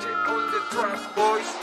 on the track, boys.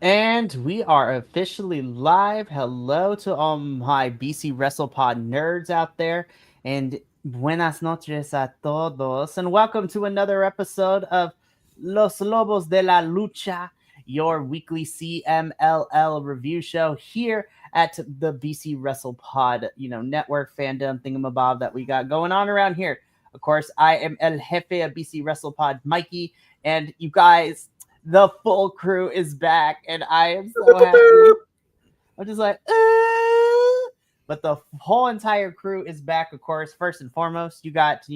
And we are officially live. Hello to all my BC WrestlePod nerds out there. And buenas noches a todos. And welcome to another episode of Los Lobos de la Lucha, your weekly CMLL review show here at the BC WrestlePod, network fandom thingamabob that we got going on around here. Of course, I am El Jefe of BC WrestlePod, Mikey. And you guys, the full crew is back, and I am so happy. I'm just like, but the whole entire crew is back, of course. First and foremost, you got,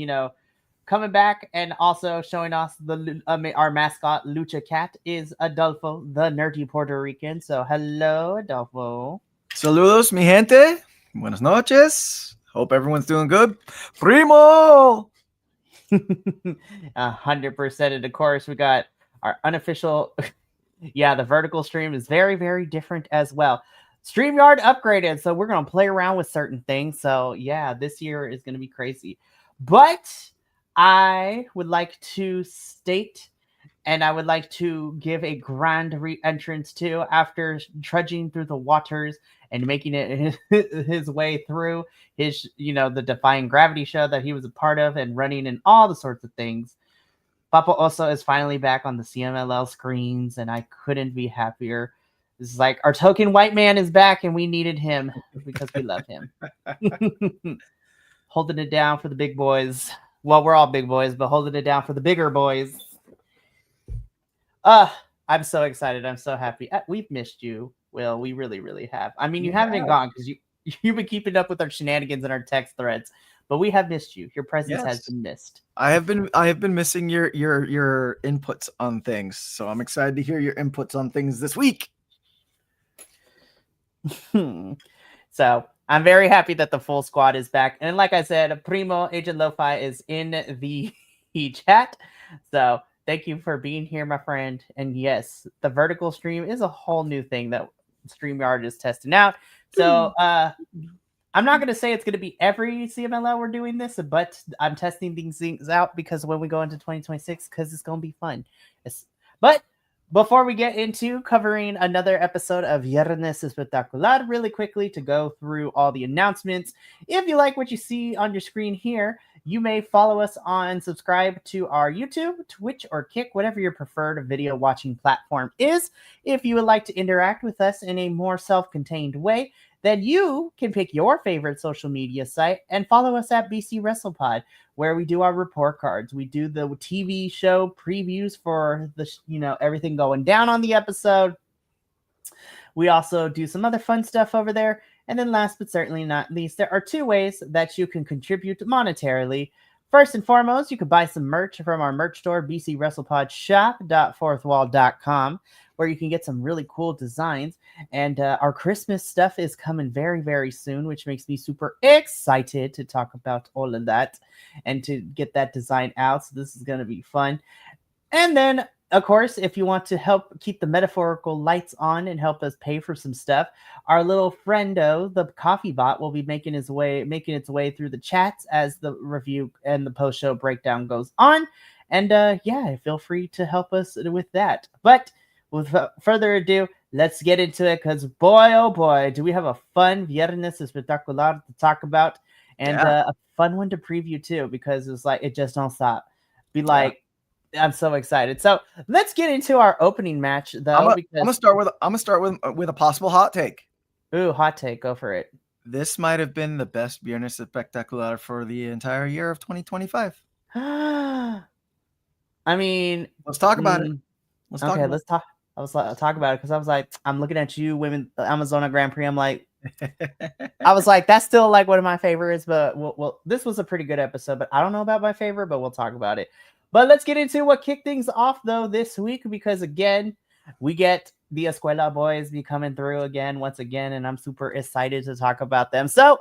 coming back and also showing us our mascot, Lucha Cat, is Adolfo, the nerdy Puerto Rican. So, hello, Adolfo. Saludos, mi gente. Buenas noches. Hope everyone's doing good. Primo! 100%. And of course, we got our unofficial, the vertical stream is very, very different as well. StreamYard upgraded, so we're going to play around with certain things. So, yeah, this year is going to be crazy. But I would like to state, and I would like to give a grand re-entrance to, after trudging through the waters and making it his way through his, the Defying Gravity show that he was a part of and running and all the sorts of things. Papa Oso is finally back on the CMLL screens, and I couldn't be happier. This is like our token white man is back, and we needed him because we love him. Holding it down for the big boys. Well, we're all big boys, but holding it down for the bigger boys. I'm so excited. I'm so happy. We've missed you, Will. We really, really have. I mean, you haven't been gone because you've been keeping up with our shenanigans and our text threads. But we have missed you. Your presence has been missed. I have been missing your inputs on things. So I'm excited to hear your inputs on things this week. So I'm very happy that the full squad is back. And like I said, Primo Agent Lo-Fi is in the chat. So thank you for being here, my friend. And yes, the vertical stream is a whole new thing that StreamYard is testing out. So I'm not going to say it's going to be every CMLL we're doing this, but I'm testing these things out because when we go into 2026, because it's going to be fun. But Before we get into covering another episode of Viernes Espectacular, really quickly to go through all the announcements. If you like what you see on your screen here, you may follow us on subscribe to our YouTube, Twitch, or Kick, whatever your preferred video watching platform is. If you would like to interact with us in a more self-contained way, then you can pick your favorite social media site and follow us at BC WrestlePod, where we do our report cards. We do the TV show previews for the everything going down on the episode. We also do some other fun stuff over there. And then last but certainly not least, there are two ways that you can contribute monetarily. First and foremost, you can buy some merch from our merch store, bcwrestlepodshop.fourthwall.com, where you can get some really cool designs. And our Christmas stuff is coming very, very soon, which makes me super excited to talk about all of that and to get that design out. So this is going to be fun. And then, of course, if you want to help keep the metaphorical lights on and help us pay for some stuff, our little friendo, the coffee bot, will be making its way through the chats as the review and the post-show breakdown goes on. And yeah, feel free to help us with that. But without further ado, let's get into it, because boy, oh boy, do we have a fun Viernes Espectacular to talk about, and a fun one to preview too, because it's like it just don't stop. I'm so excited. So let's get into our opening match, though. I'm gonna start with a possible hot take. Ooh, hot take. Go for it. This might have been the best Viernes Espectacular for the entire year of 2025. I mean, let's talk about it. Let's talk about it, because I was like, I'm looking at you, women, Amazona Grand Prix. I'm like, I was like, that's still like one of my favorites, but well, this was a pretty good episode, but I don't know about my favorite, but we'll talk about it. But let's get into what kicked things off, though, this week, because again, we get the Escuela boys be coming through once again, and I'm super excited to talk about them. So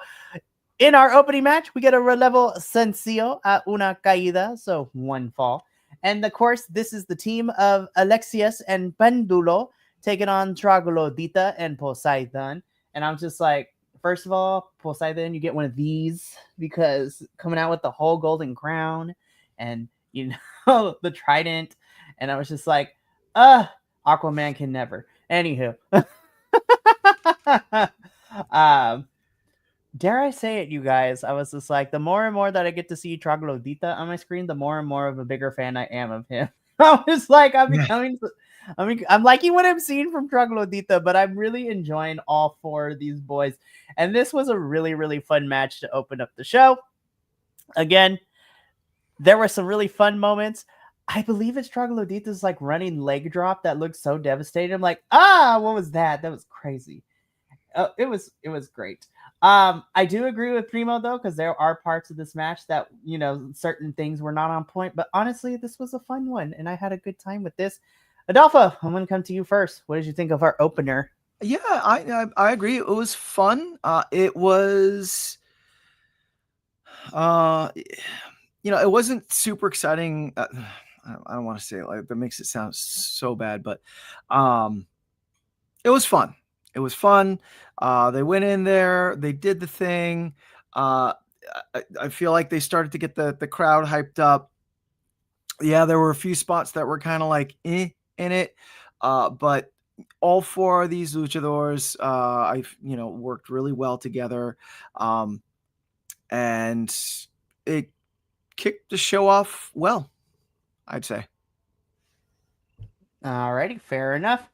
in our opening match, we get a relevo sencillo a una caída, so one fall. And of course, this is the team of Alexius and Pendulo taking on Troglodita and Poseidon. And I'm just like, first of all, Poseidon, you get one of these, because coming out with the whole golden crown and, you know, the trident. And I was just like, Aquaman can never. Anywho. Dare I say it, you guys, I was just like, the more and more that I get to see Troglodita on my screen, the more and more of a bigger fan I am of him. I was like, I'm liking what I'm seeing from Troglodita, but I'm really enjoying all four of these boys. And this was a really, really fun match to open up the show. Again, there were some really fun moments. I believe it's Troglodita's like running leg drop that looks so devastating. I'm like, what was that? That was crazy. It was great. I do agree with Primo, though, because there are parts of this match that, you know, certain things were not on point. But honestly, this was a fun one, and I had a good time with this. Adolfo, I'm going to come to you first. What did you think of our opener? Yeah, I agree. It was fun. It was, you know, it wasn't super exciting. I don't want to say it like that, makes it sound so bad, but it was fun. It was fun. They went in there. They did the thing. I feel like they started to get the crowd hyped up. Yeah, there were a few spots that were kind of like in it, but all four of these luchadors, worked really well together, and it kicked the show off well, I'd say. Alrighty, fair enough.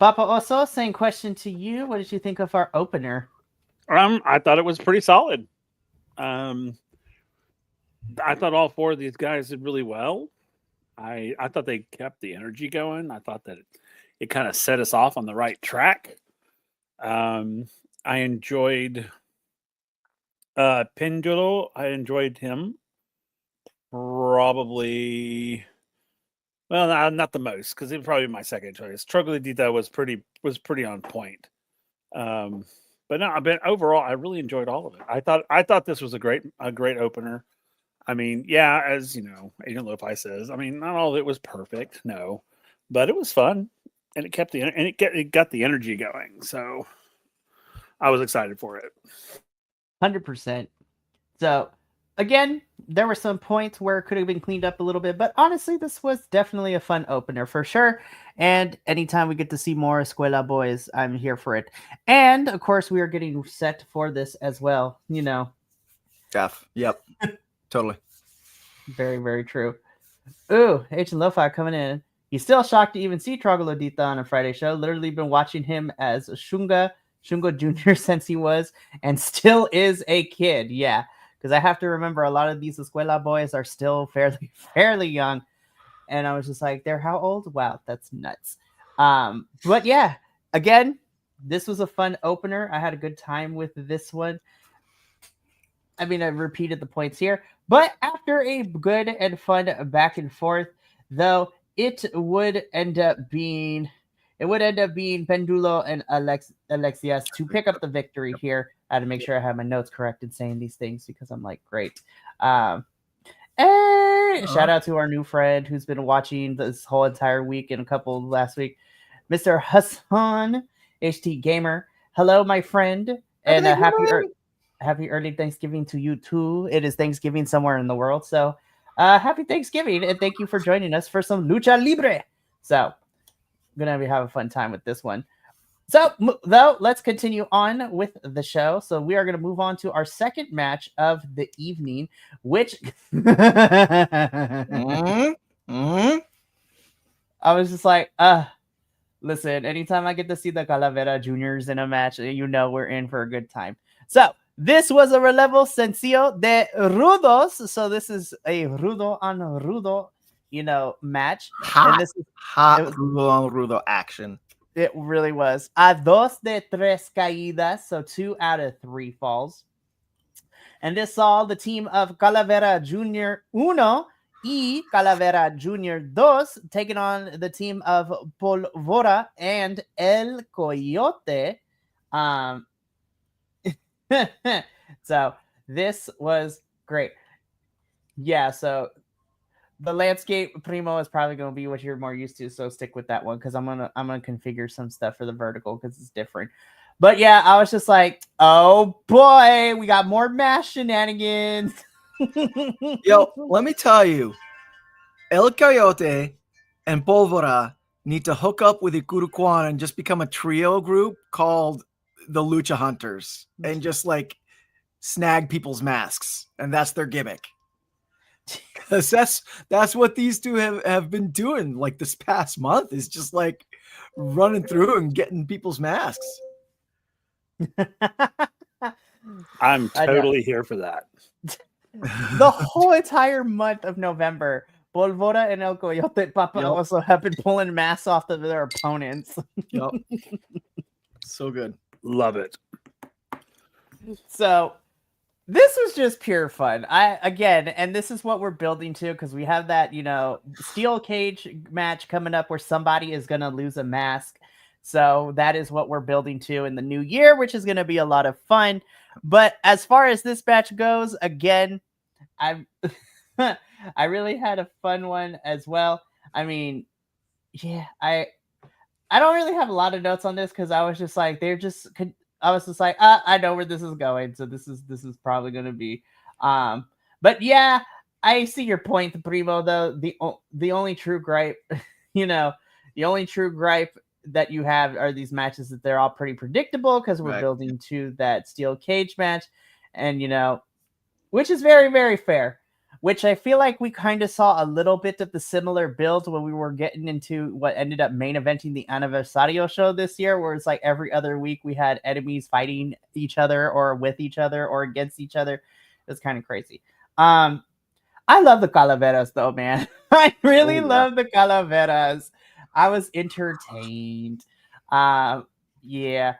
Papa Oso, same question to you. What did you think of our opener? I thought it was pretty solid. I thought all four of these guys did really well. I thought they kept the energy going. I thought that it kind of set us off on the right track. I enjoyed Pendulo. I enjoyed him. Probably, well, not the most, because it would probably be my second choice. Troglodita was pretty on point. But no, overall, I really enjoyed all of it. I thought this was a great opener. I mean, yeah, as you know, Agent Lo-Fi says, I mean, not all of it was perfect, no, but it was fun, and it got the energy going. So I was excited for it. 100%. So again, there were some points where it could have been cleaned up a little bit, but honestly, this was definitely a fun opener for sure. And anytime we get to see more Escuela boys, I'm here for it. And of course, we are getting set for this as well. Yep. Totally. Very, very true. Ooh, H and Lo-Fi coming in. He's still shocked to even see Troglodita on a Friday show. Literally been watching him as Shungo Jr. since he was and still is a kid. Yeah, because I have to remember a lot of these Escuela boys are still fairly young. And I was just like, they're how old? Wow, that's nuts. But yeah, again, this was a fun opener. I had a good time with this one. I mean, I repeated the points here, but after a good and fun back and forth, though, it would end up being Pendulo and Alexias to pick up the victory here. I had to make sure I had my notes correct in saying these things because I'm like, great. And shout out to our new friend who's been watching this whole entire week and a couple last week, Mr. Hassan HT Gamer. Hello, my friend, and happy early Thanksgiving to you too. It is Thanksgiving somewhere in the world, so happy Thanksgiving and thank you for joining us for some Lucha Libre. So, gonna have a fun time with this one. So, though, let's continue on with the show. So, we are going to move on to our second match of the evening, which I was just like, listen, anytime I get to see the Calavera Juniors in a match, you know we're in for a good time. So, this was a relevo sencillo de rudos. So, this is a rudo on rudo, match. Hot, and this is rudo on rudo action. It really was. A dos de tres caídas, so 2 out of 3 falls. And this saw the team of Calavera Junior 1 y Calavera Junior 2 taking on the team of Polvora and El Coyote. So this was great. Yeah, so the landscape primo is probably going to be what you're more used to, so stick with that one because I'm gonna configure some stuff for the vertical because it's different. But yeah, I was just like, oh boy, we got more mash shenanigans. Yo, let me tell you, El Coyote and Polvora need to hook up with Ikuruquan and just become a trio group called the Lucha Hunters and just like snag people's masks, and that's their gimmick. Because that's what these two have been doing like this past month is just like running through and getting people's masks. I'm totally here for that. The whole entire month of November, Polvora and El Coyote Papa also have been pulling masks off of their opponents. Yep. So good. Love it. So this was just pure fun. And this is what we're building to because we have that, steel cage match coming up where somebody is going to lose a mask. So that is what we're building to in the new year, which is going to be a lot of fun. But as far as this match goes, again, I really had a fun one as well. I mean, yeah, I don't really have a lot of notes on this because I was just like, I was just like, I know where this is going, so this is probably going to be. But yeah, I see your point, Primo. Though the only true gripe, the only true gripe that you have are these matches that they're all pretty predictable because we're building to that steel cage match, and which is very, very fair. Which I feel like we kind of saw a little bit of the similar build when we were getting into what ended up main eventing the Aniversario show this year, where it's like every other week we had enemies fighting each other or with each other or against each other. It's kind of crazy. I love the Calaveras though, man. I really love the Calaveras. I was entertained. Yeah.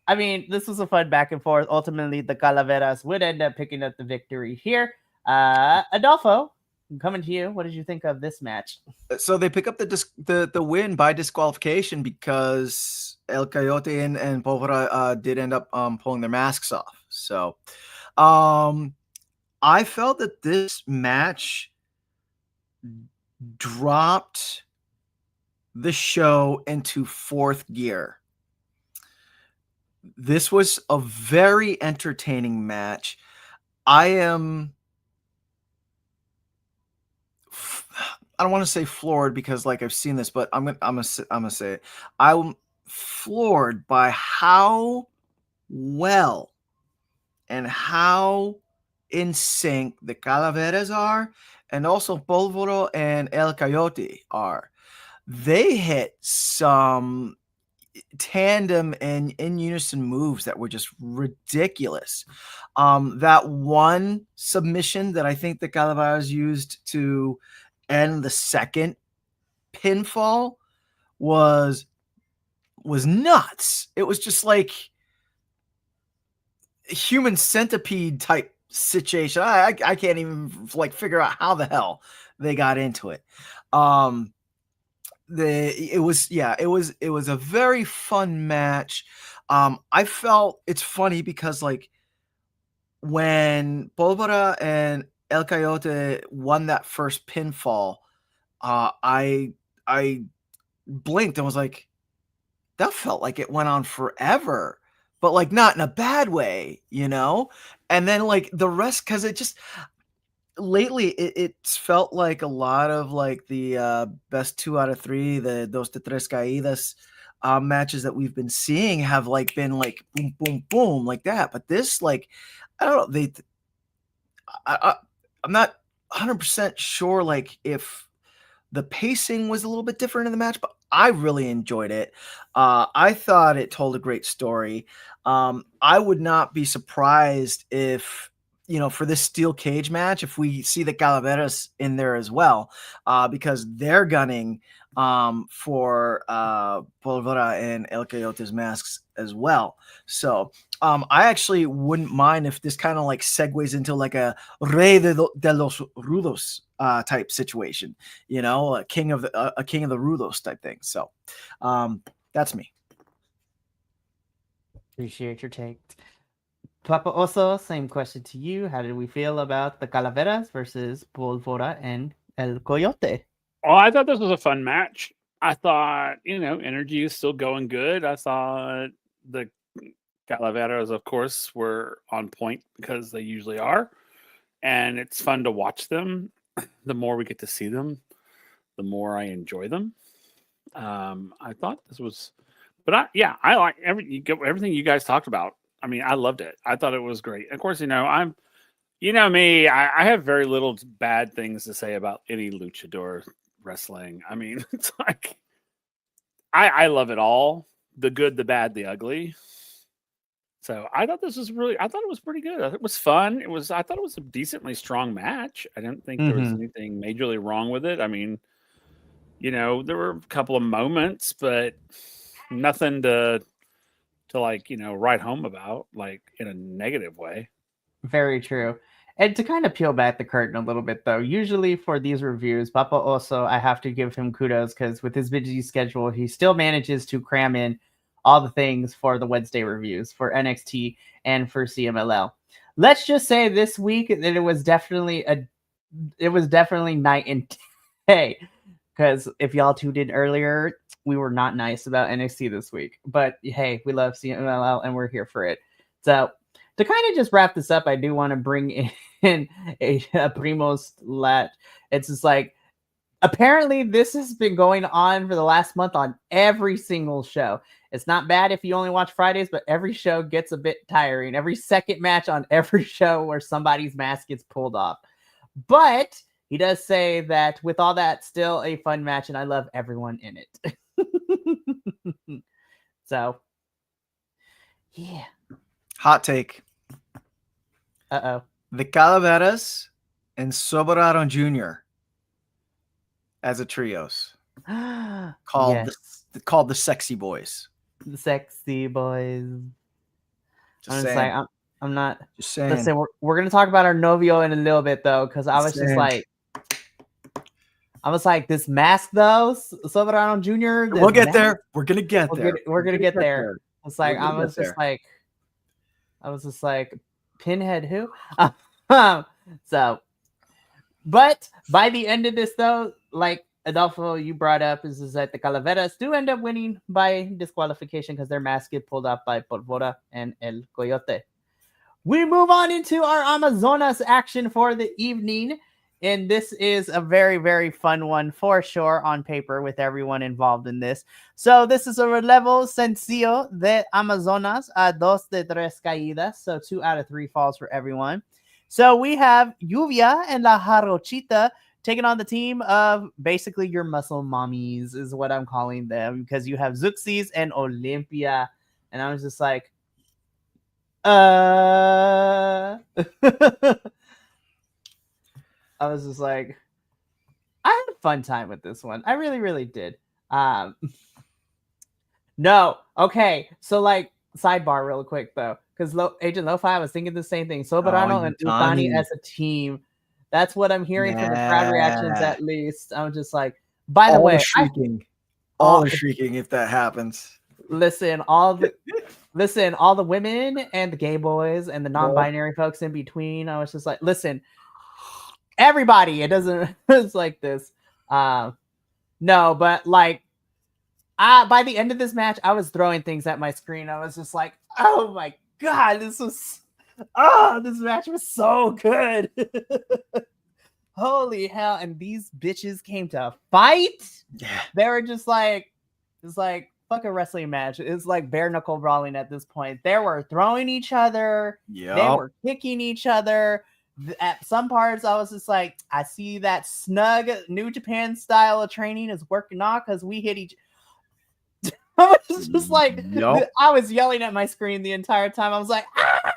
I mean, this was a fun back and forth. Ultimately, the Calaveras would end up picking up the victory here. Adolfo, I'm coming to you. What did you think of this match? So they pick up the win by disqualification because El Coyote and Polvora did end up pulling their masks off. So I felt that this match dropped the show into fourth gear. This was a very entertaining match. I am don't want to say floored because like I've seen this, but I'm gonna say it. I'm floored by how well and how in sync the Calaveras are, and also Polvoro and El Coyote are. They hit some tandem and in unison moves that were just ridiculous. That one submission that I think the Calaveras used to end the second pinfall was nuts. It was just like human centipede type situation. I can't even like figure out how the hell they got into it. It was a very fun match. I felt it's funny because like when Polvora and El Coyote won that first pinfall, I blinked and was like, that felt like it went on forever, but like not in a bad way, you know? And then like the rest, because it just lately it's felt like a lot of like the best 2 out of 3, the dos de tres caídas matches that we've been seeing have like been like boom, boom, boom, like that. But this, like, I don't know, I'm not 100% sure like if the pacing was a little bit different in the match, but I really enjoyed it. I thought it told a great story. I would not be surprised if, you know, for this steel cage match, if we see the Calaveras in there as well, because they're gunning for Polvora and El Coyote's masks as well. So I actually wouldn't mind if this kind of like segues into like a Rey de los Rudos type situation, you know, a king of the Rudos type thing. So that's me. Appreciate your take. Papa also, same question to you. How did we feel about the Calaveras versus Polvora and El Coyote? Oh, I thought this was a fun match. I thought, you know, energy is still going good. I thought the Calaveras, of course, were on point because they usually are. And it's fun to watch them. The more we get to see them, the more I enjoy them. I thought this was, but I like everything you guys talked about. I mean, I loved it. I thought it was great. Of course, you know, you know me, I have very little bad things to say about any luchador wrestling. I mean, it's like, I love it all. The good, the bad, the ugly. So I thought it was pretty good. I thought it was fun. I thought it was a decently strong match. I didn't think there was anything majorly wrong with it. I mean, you know, there were a couple of moments, but nothing to like, you know, write home about, like in a negative way. Very true. And to kind of peel back the curtain a little bit, though, usually for these reviews, Papa also, I have to give him kudos because with his busy schedule, he still manages to cram in all the things for the Wednesday reviews for NXT and for CMLL. Let's just say this week that it was definitely night and day. Because if y'all tuned in earlier, we were not nice about NXT this week. But hey, we love CMLL and we're here for it. So to kind of just wrap this up, I do want to bring in a Primos Lat. It's just like, apparently this has been going on for the last month on every single show. It's not bad if you only watch Fridays, but every show gets a bit tiring. Every second match on every show where somebody's mask gets pulled off. But he does say that with all that, still a fun match, and I love everyone in it. So, yeah. Hot take. Uh-oh. The Calaveras and Soberano Jr. as a trios. Called the Sexy Boys. The Sexy Boys. Just saying. I'm not. Just saying. Listen, we're gonna talk about our novio in a little bit though, because I was like, this mask though, Soberano Jr. We'll get there. We're gonna get there. We're gonna get there. It's like I was just like, Pinhead who? So, but by the end of this though, like Adolfo, you brought up is that the Calaveras do end up winning by disqualification because their mask get pulled off by Polvora and El Coyote. We move on into our Amazonas action for the evening. And this is a very, very fun one for sure on paper with everyone involved in this. So this is a relevo sencillo de Amazonas a 2 de 3 caídas. So 2 out of 3 falls for everyone. So we have Lluvia and La Jarochita taking on the team of basically your muscle mommies is what I'm calling them, because you have Zuxis and Olympia. And I was just like, I was just like, I had a fun time with this one. I really, really did. No, okay. So, like, sidebar real quick though, because Agent Lo-Fi, I was thinking the same thing. Soberano and Utani as a team. That's what I'm hearing from the crowd reactions, Yeah. at least. I'm just like, by the All way, the shrieking. All the shrieking if that happens. listen, all the women and the gay boys and the non-binary folks in between. I was just like, listen, everybody, it doesn't it's like this. No, but like by the end of this match, I was throwing things at my screen. I was just like, oh my god, this match was so good. Holy hell. And these bitches came to fight. Yeah. They were just like, it's like fuck a wrestling match. It's like bare knuckle brawling at this point. They were throwing each other. Yep. They were kicking each other. At some parts, I was just like, I see that snug New Japan style of training is working off because we hit each. I was just like, I was yelling at my screen the entire time. I was like, ah!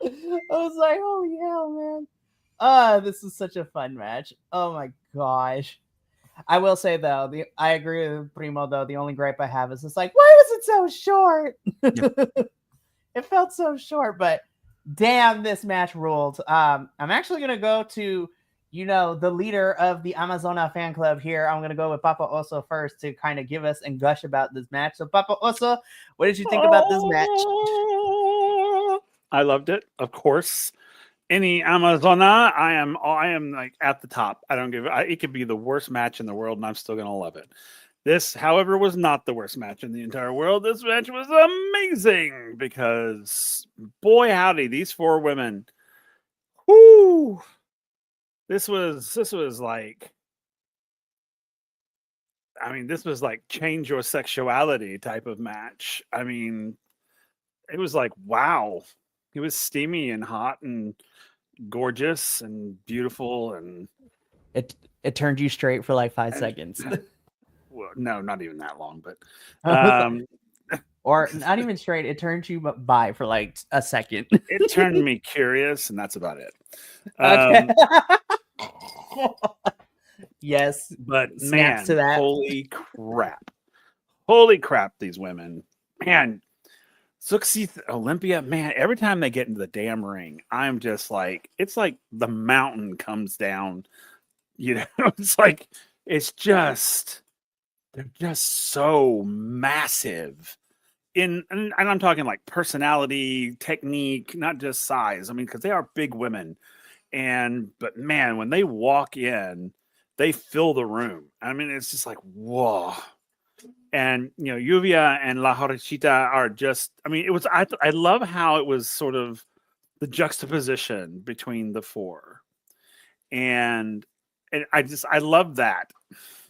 I was like, holy hell, man. This is such a fun match. Oh my gosh. I will say though, I agree with Primo though. The only gripe I have is just like, why was it so short? Yep. It felt so short, but damn, this match ruled. I'm actually gonna go to, the leader of the Amazona fan club here. I'm gonna go with Papa Oso first to kind of give us and gush about this match. So Papa Oso, what did you think about this match? I loved it, of course. Any Amazona, I am like at the top. I don't give it could be the worst match in the world, and I'm still gonna love it. This, however, was not the worst match in the entire world. This match was amazing because, boy howdy, these 4 women. Whoo! This was like, I mean, this was like change your sexuality type of match. I mean, it was like, wow. It was steamy and hot and gorgeous and beautiful, and it turned you straight for like 5 seconds. Well, no, not even that long, but or not even straight. It turned you by for like a second. It turned me curious, and that's about it. Okay. Yes, but snaps man, to that. Holy crap! These women, man. Zuxi, Olympia, man, every time they get into the damn ring, I'm just like, it's like the mountain comes down. It's like, they're just so massive. And I'm talking like personality, technique, not just size. I mean, because they are big women. But man, when they walk in, they fill the room. I mean, it's just like, whoa. And Lluvia and La Jarochita are just, I mean, it was, I love how it was sort of the juxtaposition between the 4. And I love that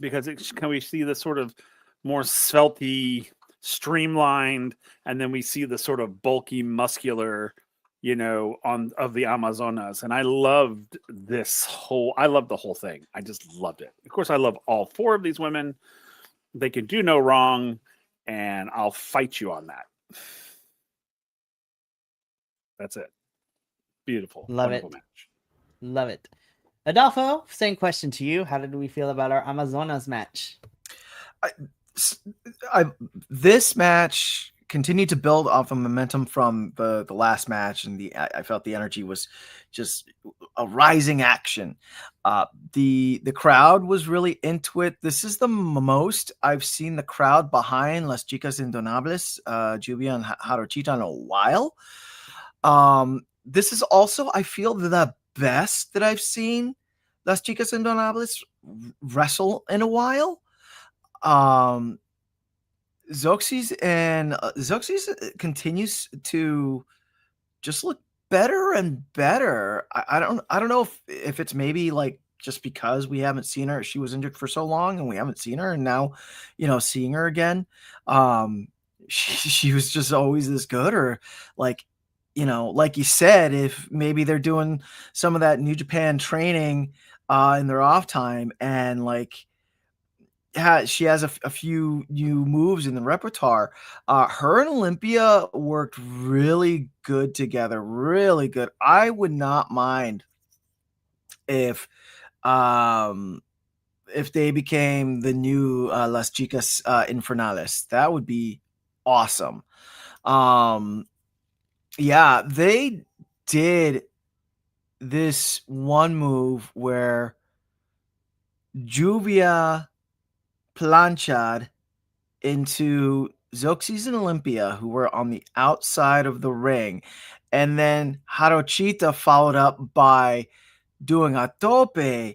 because can we see the sort of more svelty, streamlined, and then we see the sort of bulky, muscular, of the Amazonas. And I loved the whole thing. I just loved it. Of course, I love all 4 of these women. They can do no wrong, and I'll fight you on that. That's it. Beautiful. Love wonderful it. Match. Love it. Adolfo, same question to you. How did we feel about our Amazonas match? This match continued to build off of momentum from the last match, and I felt the energy was just a rising action. The crowd was really into it. This is the most I've seen the crowd behind Las Chicas Indonables, Lluvia and Jarochita in a while. This is also, I feel, the best that I've seen Las Chicas Indonables wrestle in a while. Zoxys continues to just look better and better. I don't know if it's maybe like just because we haven't seen her. She was injured for so long and we haven't seen her, and now, seeing her again, she was just always this good, or like, like you said, if maybe they're doing some of that New Japan training in their off time, and like, she has a few new moves in the repertoire. Her and Olympia worked really good together, really good. I would not mind if um if they became the new Las Chicas Infernales. That would be awesome. Um yeah, they did this one move where Juvia planchad into Zoxys and Olympia, who were on the outside of the ring. And then Harochita followed up by doing a tope into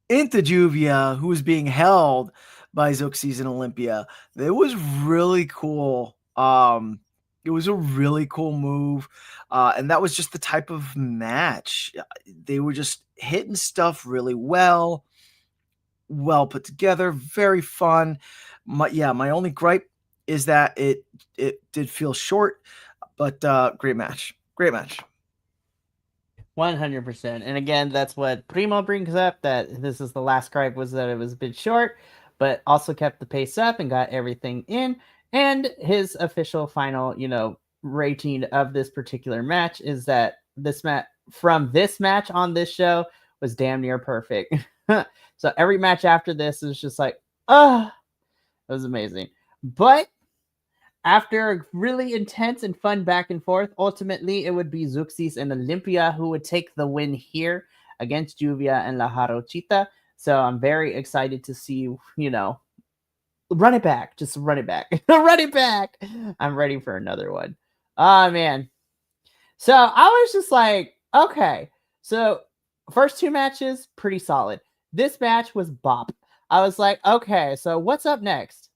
Juvia, who was being held by Zoxys and Olympia. It was really cool. It was a really cool move. And that was just the type of match. They were just hitting stuff really well put together, very fun. My only gripe is that it did feel short, but great match. 100%. And again, that's what Primo brings up, that this is the last gripe, was that it was a bit short, but also kept the pace up and got everything in. And his official final, rating of this particular match is that this match on this show was damn near perfect. So every match after this is just like, it was amazing. But after a really intense and fun back and forth, ultimately it would be Zuxis and Olympia who would take the win here against Juvia and La Jarochita. So I'm very excited to see, run it back. Just run it back. Run it back. I'm ready for another one. Oh, man. So I was just like, okay. So first two matches, pretty solid. This match was bop. I was like, okay, so what's up next?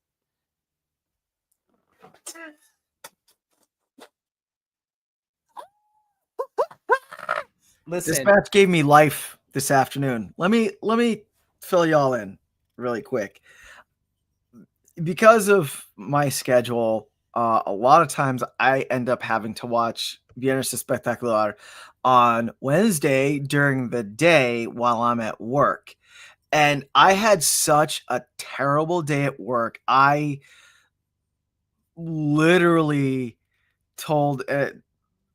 Listen, This match gave me life this afternoon. Let me fill y'all in really quick. Because of my schedule, a lot of times I end up having to watch Viernes Espectacular on Wednesday during the day while I'm at work. And I had such a terrible day at work. I literally told,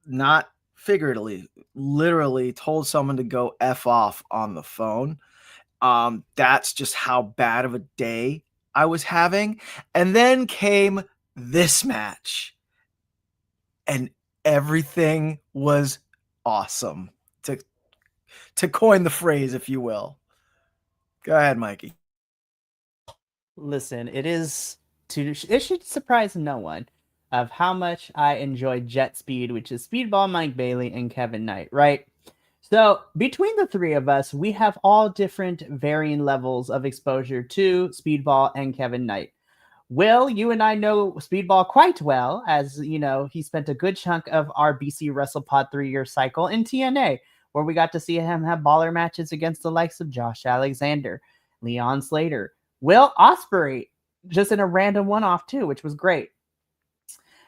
not figuratively, literally told someone to go F off on the phone. That's just how bad of a day I was having. And then came this match, and everything was awesome, to coin the phrase, if you will. Go ahead, Mikey. listen, it should surprise no one of how much I enjoy Jet Speed, which is Speedball Mike Bailey and Kevin Knight, right? So between the three of us, we have all different varying levels of exposure to Speedball and Kevin Knight. Will, you and I know Speedball quite well, as he spent a good chunk of our BC WrestlePod 3-year cycle in TNA, where we got to see him have baller matches against the likes of Josh Alexander, Leon Slater, Will Ospreay, just in a random one-off too, which was great.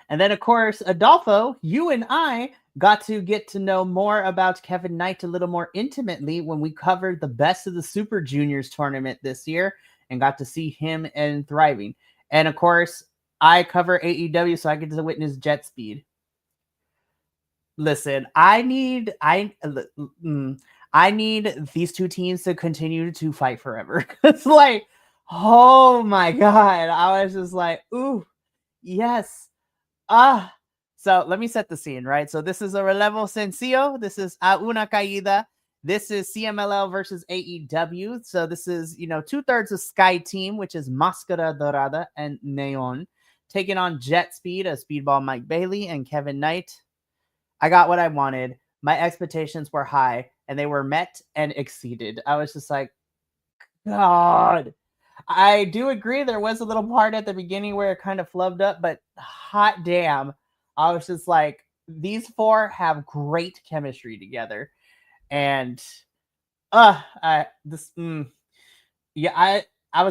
And then, of course, Adolfo, you and I got to know more about Kevin Knight a little more intimately when we covered the Best of the Super Juniors tournament this year and got to see him and thriving. And of course, I cover AEW, so I get to witness Jet Speed. Listen, I need these two teams to continue to fight forever. It's like, oh my God. I was just like, ooh, yes. So let me set the scene, right? So this is a relevo sencillo. This is a una caída. This is CMLL versus AEW. So this is, 2/3 of Sky Team, which is Máscara Dorada and Neon, taking on Jet Speed, a Speedball Mike Bailey, and Kevin Knight. I got what I wanted. My expectations were high, and they were met and exceeded. I was just like, God. I do agree there was a little part at the beginning where it kind of flubbed up, but hot damn. I was just like, these four have great chemistry together, and I was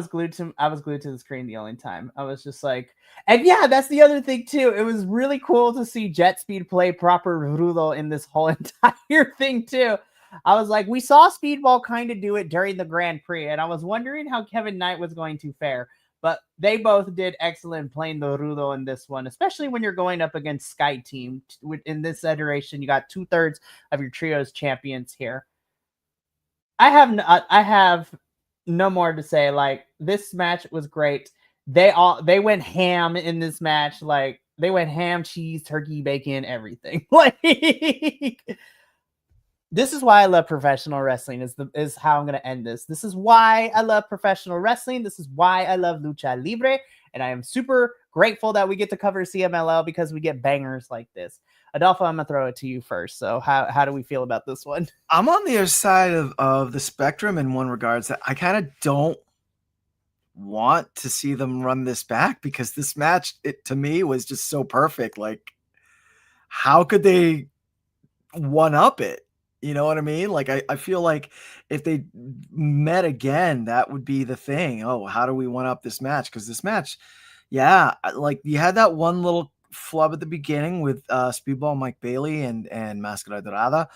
glued to the screen the only time. I was just like, and yeah, that's the other thing too. It was really cool to see Jet Speed play proper Rudo in this whole entire thing too. I was like, we saw Speedball kind of do it during the Grand Prix, and I was wondering how Kevin Knight was going to fare. But they both did excellent playing the Rudo in this one, especially when you're going up against Sky Team. In this iteration, you got 2/3 of your trios champions here. I have no more to say. Like, this match was great. They went ham in this match. Like, they went ham, cheese, turkey, bacon, everything. Like, this is why I love professional wrestling. Is how I'm gonna end this. This is why I love professional wrestling. This is why I love Lucha Libre, and I am super grateful that we get to cover CMLL because we get bangers like this. Adolfo, I'm gonna throw it to you first. So how do we feel about this one? I'm on the other side of the spectrum in one regards that I kind of don't want to see them run this back, because this match, it to me was just so perfect. Like, how could they one up it? You know what I mean? Like, I feel like if they met again, that would be the thing. Oh, how do we one up this match? Because this match, yeah, like you had that one little flub at the beginning with Speedball Mike Bailey and Máscara Dorada,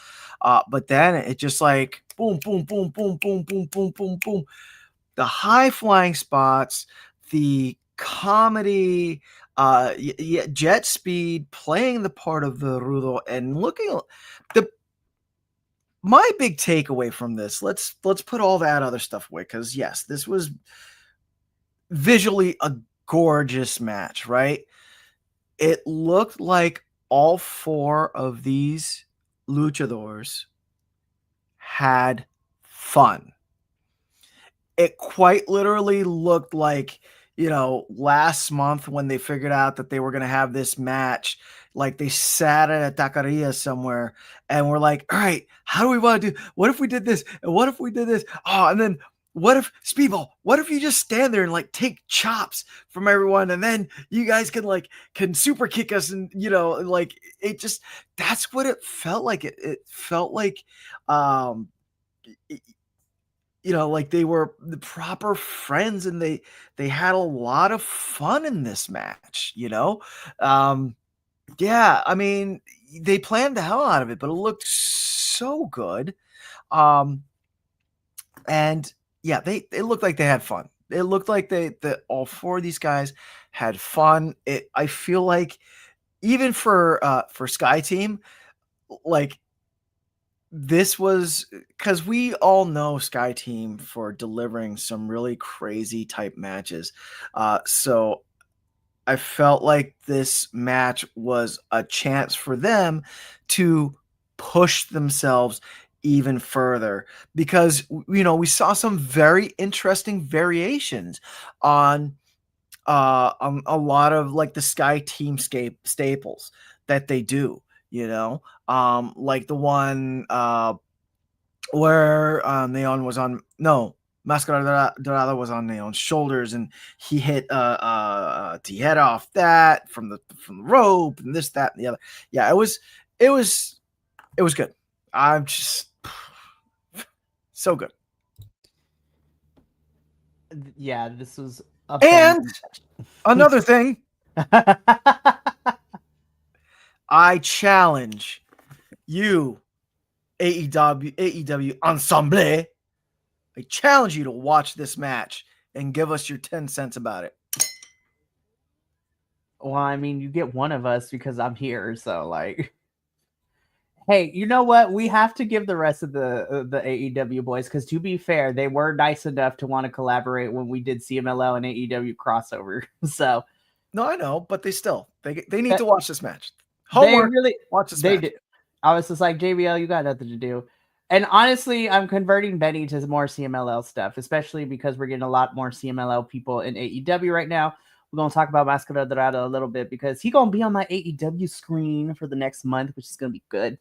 but then it just like boom, boom, boom, boom, boom, boom, boom, boom, boom. The high flying spots, the comedy, Jet Speed playing the part of the Rudo and looking the. My big takeaway from this, let's put all that other stuff away, because yes, this was visually a gorgeous match, right? It looked like all four of these luchadors had fun. It quite literally looked like, last month when they figured out that they were going to have this match, like they sat at a taqueria somewhere and we're like, all right, how do we want to do? What if we did this? And what if we did this? Oh, and then what if Speedball? What if you just stand there and like take chops from everyone, and then you guys can super kick us, and like it just, that's what it felt like. It felt like, like they were the proper friends, and they had a lot of fun in this match. Yeah, I mean, they planned the hell out of it, but it looked so good. And yeah, they looked like they had fun. It looked like all four of these guys had fun. I feel like even for Sky Team, like, this was, because we all know Sky Team for delivering some really crazy type matches. So I felt like this match was a chance for them to push themselves even further, because we saw some very interesting variations on a lot of like the Sky Team staples that they do, like the one where Neon was on, no, Máscara Dorada was on Neon's shoulders, and he hit Tijera off that from the rope, and this, that, and the other. Yeah, it was good. I'm just so good. Yeah, this was and another thing. I challenge you, AEW Ensemble. I challenge you to watch this match and give us your 10 cents about it. Well, I mean, you get one of us because I'm here, so like, hey, you know what? We have to give the rest of the AEW boys, because to be fair, they were nice enough to want to collaborate when we did CMLL and AEW crossover. So, no, I know, but they need to watch this match. Homework, they really watch this match. Did. I was just like, JBL, you got nothing to do. And honestly, I'm converting Benny to more CMLL stuff, especially because we're getting a lot more CMLL people in AEW right now. We're going to talk about Máscara Dorada a little bit, because he's going to be on my AEW screen for the next month, which is going to be good.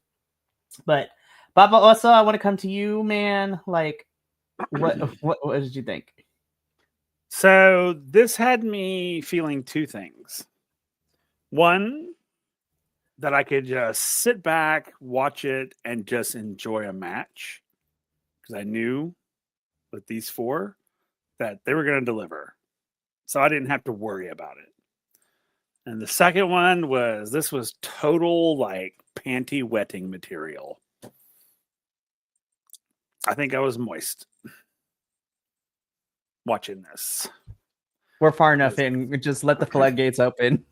But Baba Oso, I want to come to you, man. Like, what did you think? So this had me feeling two things. One, that I could just sit back, watch it, and just enjoy a match because I knew with these four that they were going to deliver. So I didn't have to worry about it. And the second one was total like panty wetting material. I think I was moist watching this. We're far enough in. Just let the floodgates open.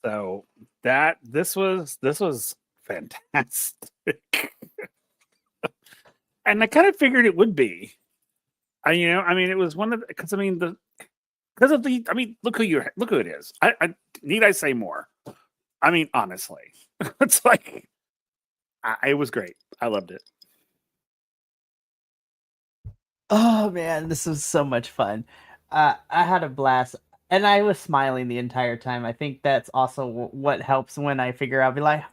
So this was fantastic. And I kind of figured it would be. It was one of because look who it is. Need I say more? I mean, honestly, it's like it was great. I loved it. Oh man, this was so much fun. I had a blast, and I was smiling the entire time. I think that's also what helps when I figure out, be like,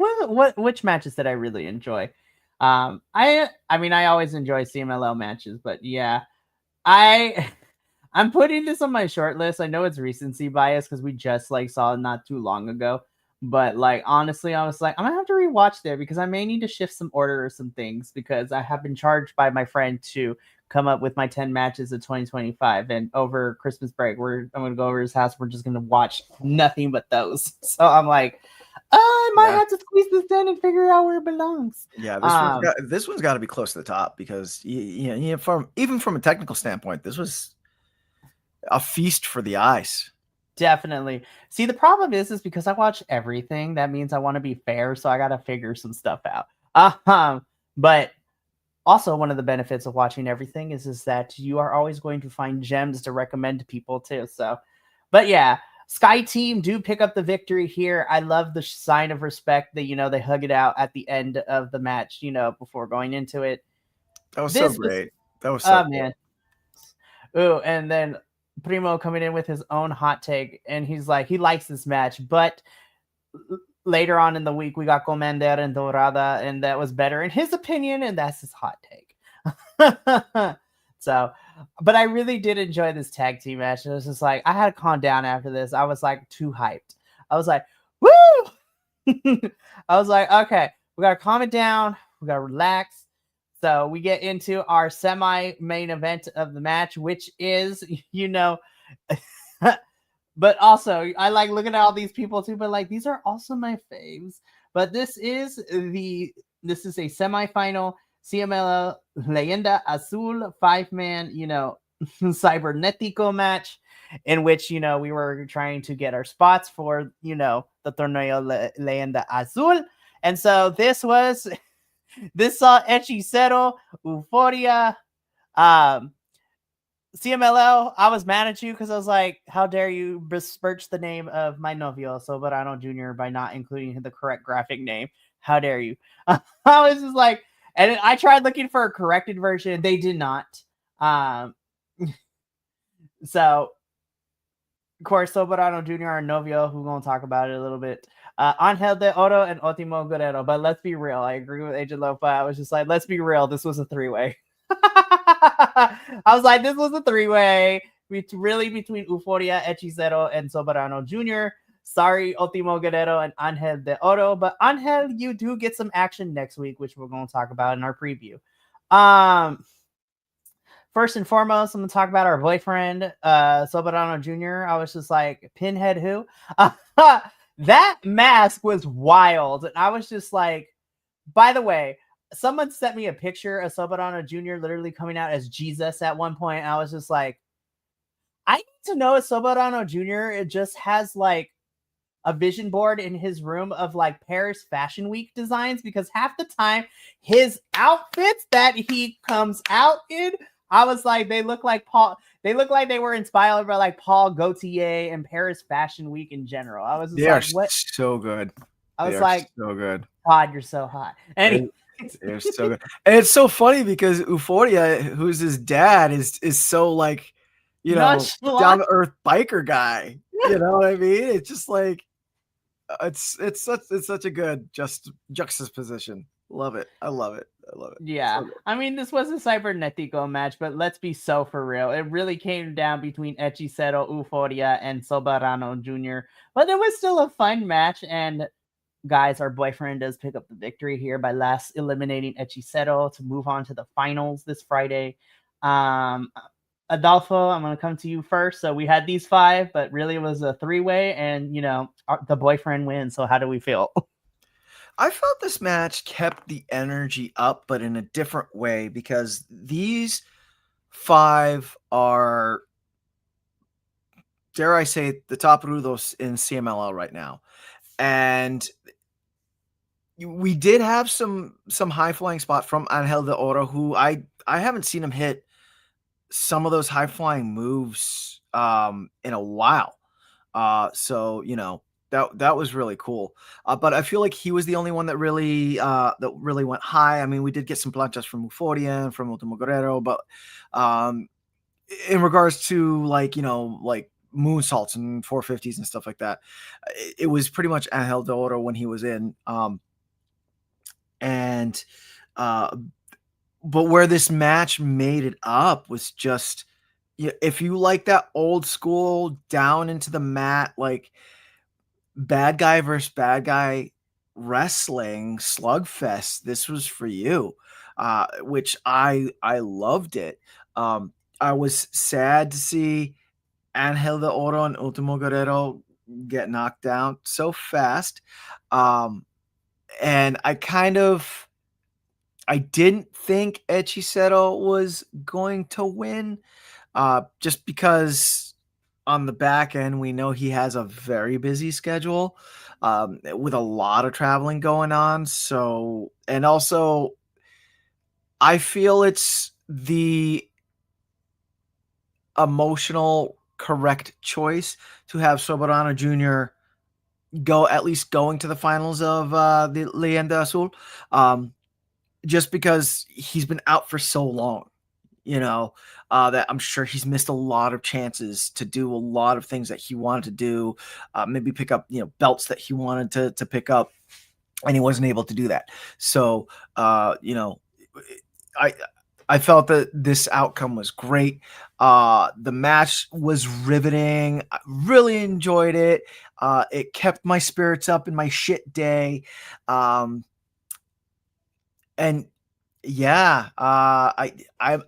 which matches did I really enjoy? I always enjoy CMLL matches, but yeah, I'm putting this on my short list. I know it's recency bias because we just like saw it not too long ago. But like honestly, I was like, I'm gonna have to rewatch there because I may need to shift some order or some things because I have been charged by my friend to come up with my 10 matches of 2025. And over Christmas break, I'm gonna go over his house. We're just gonna watch nothing but those. So I'm like, I might have to squeeze this in and figure out where it belongs. Yeah, this one's got to be close to the top because even from a technical standpoint, this was a feast for the eyes. Definitely. See, the problem is because I watch everything. That means I want to be fair, so I got to figure some stuff out. But also one of the benefits of watching everything is that you are always going to find gems to recommend to people too. So, but yeah, Sky Team do pick up the victory here. I love the sign of respect that they hug it out at the end of the match. Before going into it. That was so great. That was so cool. Man. Ooh, and then Primo coming in with his own hot take, and he's like, he likes this match, but later on in the week we got Commander and Dorada, and that was better in his opinion, and that's his hot take. So, but I really did enjoy this tag team match. It was just like I had to calm down after this. I was like too hyped. I was like, woo! I was like, okay, we gotta calm it down. We gotta relax. So we get into our semi-main event of the match, which is, but also I like looking at all these people too, but like these are also my faves. But this is a semi-final CMLL Leyenda Azul 5-man, cybernetico match in which, we were trying to get our spots for, the Torneo Leyenda Azul. And so this saw Hechicero, Euphoria, CMLL. I was mad at you because I was like, how dare you besmirch the name of my novio, Soberano Jr., by not including the correct graphic name. How dare you? I was just like, and I tried looking for a corrected version. They did not. So, of course, Soberano Jr., our novio, who we're going to talk about it a little bit. Angel de Oro and Ultimo Guerrero. But let's be real. I agree with Agent Lofa. I was just like, let's be real. This was a three-way. I was like, this was a three-way. Really between Euphoria, Hechicero, and Soberano Jr. Sorry, Ultimo Guerrero and Angel de Oro. But Angel, you do get some action next week, which we're going to talk about in our preview. First and foremost, I'm going to talk about our boyfriend, Soberano Jr. I was just like, Pinhead who? That mask was wild. And I was just like, by the way, someone sent me a picture of Soberano Jr. literally coming out as Jesus at one point. I was just like, I need to know if Soberano Jr. It just has like a vision board in his room of like Paris Fashion Week designs, because half the time his outfits that he comes out in, I was like, they look like they were inspired by like Paul Gaultier and Paris Fashion Week in general. I was just what? So good. I was like, so good. God, you're so hot. And they're so good. And it's so funny because Euphoria, who's his dad, is so like, down to earth biker guy. You know what I mean? It's just like it's such a good juxtaposition. Love it. I love it. Yeah. So I mean, this was a Cybernetico match, but let's be so for real. It really came down between Hechicero, Euphoria, and Soberano Jr. But it was still a fun match, and guys, our boyfriend does pick up the victory here by last eliminating Hechicero to move on to the finals this Friday. Adolfo, I'm going to come to you first. So we had these 5, but really it was a 3-way, and the boyfriend wins. So how do we feel? I felt this match kept the energy up, but in a different way, because these 5 are, dare I say, the top rudos in CMLL right now. And we did have some high flying spot from Angel de Oro, who I haven't seen him hit some of those high flying moves in a while. So that was really cool. But I feel like he was the only one that really went high. I mean, we did get some planchas from Euphoria and from Ultimo Guerrero, but in regards to like moonsaults and 450s and stuff like that, it was pretty much Angel de Oro when he was in. But where this match made it up was just, if you like that old school down into the mat, like bad guy versus bad guy wrestling slugfest, this was for you, which I loved it. I was sad to see Angel de Oro and Ultimo Guerrero get knocked down so fast. And I didn't think Hechicero was going to win, just because on the back end, we know he has a very busy schedule, with a lot of traveling going on. So, and also I feel it's the emotional correct choice to have Soberano Jr. going to the finals of the Leyenda Azul. Just because he's been out for so long, that I'm sure he's missed a lot of chances to do a lot of things that he wanted to do, maybe pick up, belts that he wanted to pick up, and he wasn't able to do that. So, I felt that this outcome was great. The match was riveting. I really enjoyed it. It kept my spirits up in my shit day. And yeah, I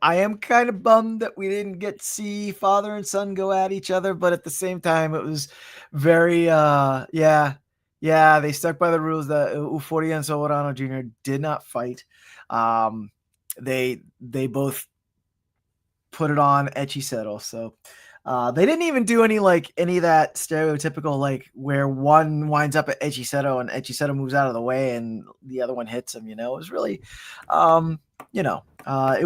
am kind of bummed that we didn't get to see father and son go at each other, but at the same time, it was very yeah, they stuck by the rules that Euphoria and Soberano Jr. did not fight. They both put it on Hechicero, so they didn't even do any of that stereotypical, like where one winds up at Hechicero and Hechicero moves out of the way and the other one hits him. It was really, it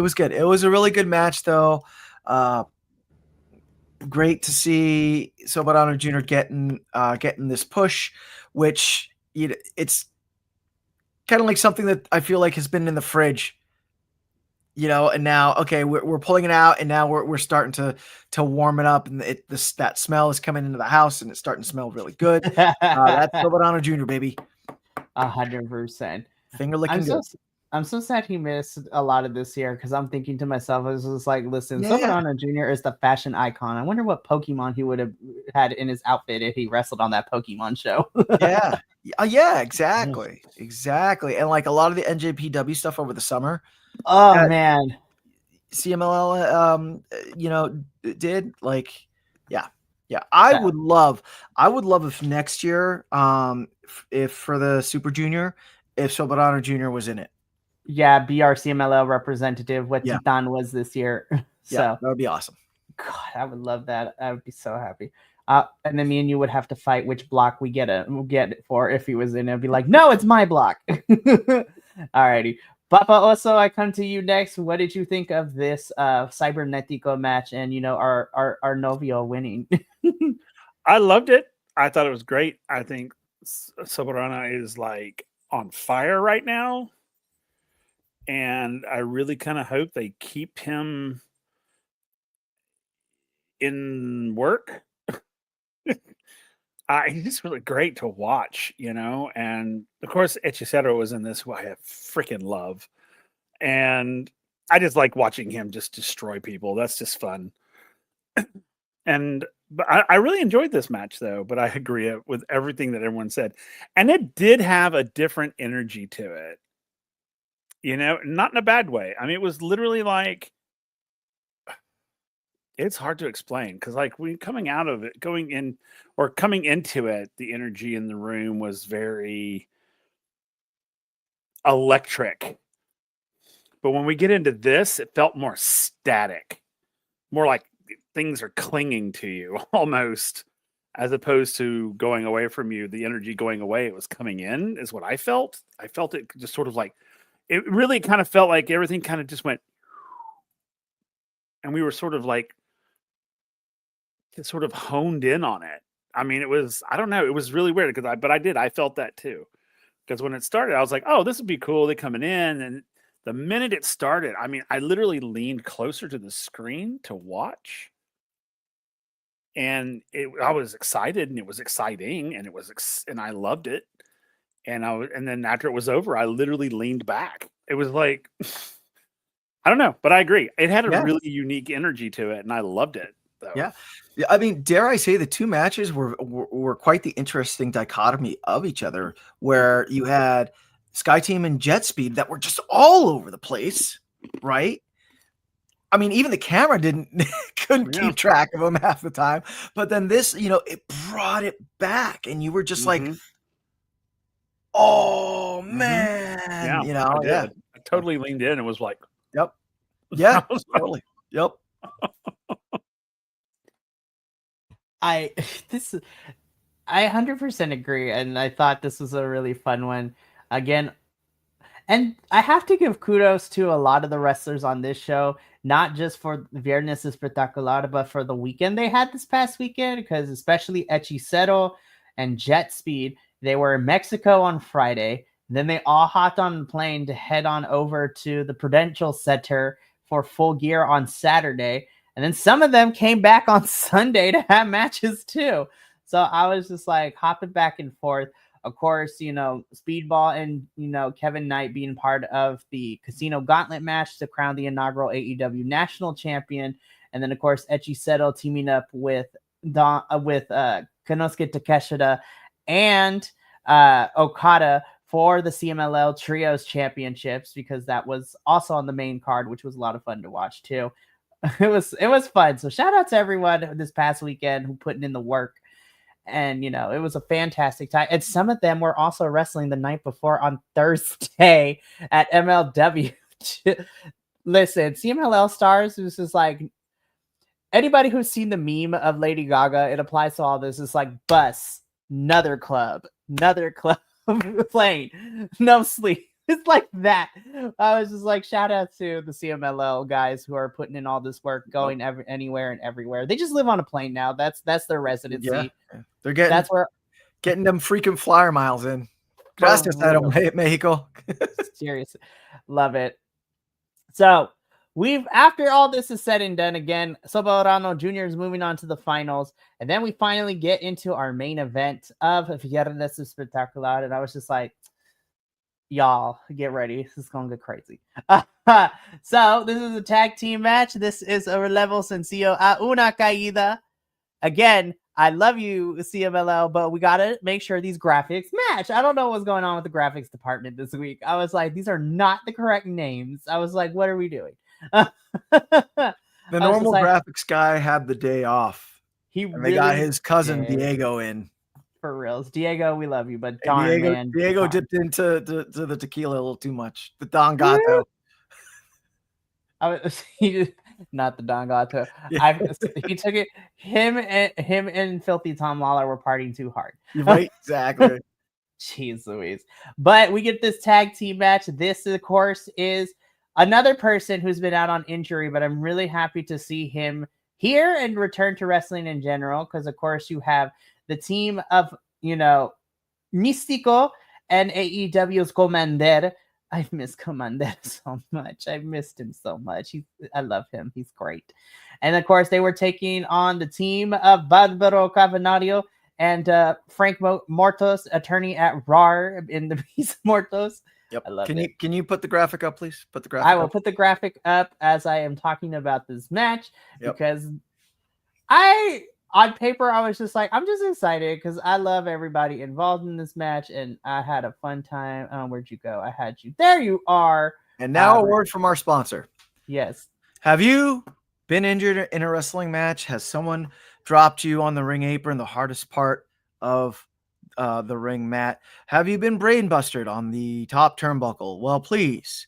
was good. It was a really good match, though. Great to see Soberano Jr. getting this push, which it's kind of like something that I feel like has been in the fridge. And now, okay, we're pulling it out, and now we're starting to warm it up, and that smell is coming into the house, and it's starting to smell really good. That's Soberano Jr., baby. 100%. Finger licking good. I'm so sad he missed a lot of this year, because I'm thinking to myself, I was just like, listen, Yeah. Soberano Jr. is the fashion icon. I wonder what Pokemon he would have had in his outfit if he wrestled on that Pokemon show. Yeah, exactly. And like a lot of the NJPW stuff over the summer. Oh man, CMLL, did yeah. I would love if next year, if for the Super Junior, if Soberano Jr. was in it. Yeah, BR CMLL representative, what Yeah. Titan was this year. So that would be awesome. God, I would love that. I would be so happy. And then me and you would have to fight which block we get it for if he was in it. I'd be like, no, it's my block. Alrighty. Papa Oso, I come to you next. What did you think of this Cybernetico match and our Novio winning? I loved it. I thought it was great. I think Soberano is like on fire right now. And I really kind of hope they keep him in work. He's just really great to watch, and of course Hechicero was in this, who I freaking love, and I just like watching him just destroy people. That's just fun. And But I really enjoyed this match, though. But I agree with everything that everyone said, and it did have a different energy to it. You know, not in a bad way. I mean, it was literally like it's hard to explain because, like, when coming out of it, going in or coming into it, the energy in the room was very electric. But when we get into this, it felt more static, more like things are clinging to you almost, as opposed to going away from you. The energy going away, it was coming in, is what I felt. I felt it just sort of like, it really kind of felt like everything kind of just went, and we were sort of like, it sort of honed in on it. I mean, it was, I don't know, it was really weird because I felt that too. Because when it started, I was like, oh, this would be cool. They're coming in. And the minute it started, I mean, I literally leaned closer to the screen to watch. And I was excited, and it was exciting, and and I loved it. And and then after it was over, I literally leaned back. It was like, I don't know, but I agree. It had a really unique energy to it, and I loved it. Though. Yeah. I mean, dare I say the two matches were quite the interesting dichotomy of each other, where you had Sky Team and Jet Speed that were just all over the place, right? I mean, even the camera couldn't keep track of them half the time. But then this, you know, it brought it back, and you were just like, oh man, yeah, you know, I totally leaned in and was like, yep, yeah, totally, yep. I 100% agree, and I thought this was a really fun one. Again, and I have to give kudos to a lot of the wrestlers on this show, not just for Viernes Espectacular, but for the weekend they had this past weekend, because especially Hechicero and Jet Speed, they were in Mexico on Friday. Then they all hopped on the plane to head on over to the Prudential Center for Full Gear on Saturday. And then some of them came back on Sunday to have matches too. So I was just like hopping back and forth. Of course, you know, Speedball and, you know, Kevin Knight being part of the Casino Gauntlet match to crown the inaugural AEW National Champion. And then, of course, Hechicero teaming up with Konosuke Takeshita and Okada for the CMLL Trios Championships, because that was also on the main card, which was a lot of fun to watch too. It was fun. So shout out to everyone this past weekend who putting in the work. And, you know, it was a fantastic time. And some of them were also wrestling the night before on Thursday at MLW. Listen, CMLL Stars, this is like, anybody who's seen the meme of Lady Gaga, it applies to all this. It's like bus, another club playing, no sleep. It's like that. I was just like, shout out to the CMLL guys who are putting in all this work, going anywhere and everywhere. They just live on a plane now. That's their residency. Yeah. They're getting them freaking flyer miles in. Gracias, Mexico. Seriously, love it. So after all this is said and done, again, Soberano Jr. is moving on to the finals, and then we finally get into our main event of Viernes Espectacular, and I was just like, y'all, get ready. This is going to get crazy. So, this is a tag team match. This is a Relevo Sencillo a una caída. Again, I love you, CMLL, but we got to make sure these graphics match. I don't know what's going on with the graphics department this week. I was like, these are not the correct names. I was like, what are we doing? The normal graphics guy had the day off. They got his cousin Diego in. For reals, Diego, we love you, but darn, man, Diego dipped into the tequila a little too much. The Don Gato. Not the Don Gato. Yeah. He took it. Him and Filthy Tom Lawler were partying too hard. Right, exactly. Jeez Louise. But we get this tag team match. This, of course, is another person who's been out on injury, but I'm really happy to see him here and return to wrestling in general, because, of course, you have the team of, you know, Místico and AEW's Commander. I miss Commander so much. I missed him so much. I love him. He's great. And, of course, they were taking on the team of Barbaro Cavanario and Frank Mortos, attorney at RAR in the Beast Mortos. Yep. I love it. Can you put the graphic up, please? Put the graphic I will put the graphic up as I am talking about this match, because on paper, I was just like, I'm just excited because I love everybody involved in this match, and I had a fun time. Where'd you go? I had you. There you are. And now a word from our sponsor. Yes. Have you been injured in a wrestling match? Has someone dropped you on the ring apron, the hardest part of the ring mat? Have you been brainbustered on the top turnbuckle? Well, please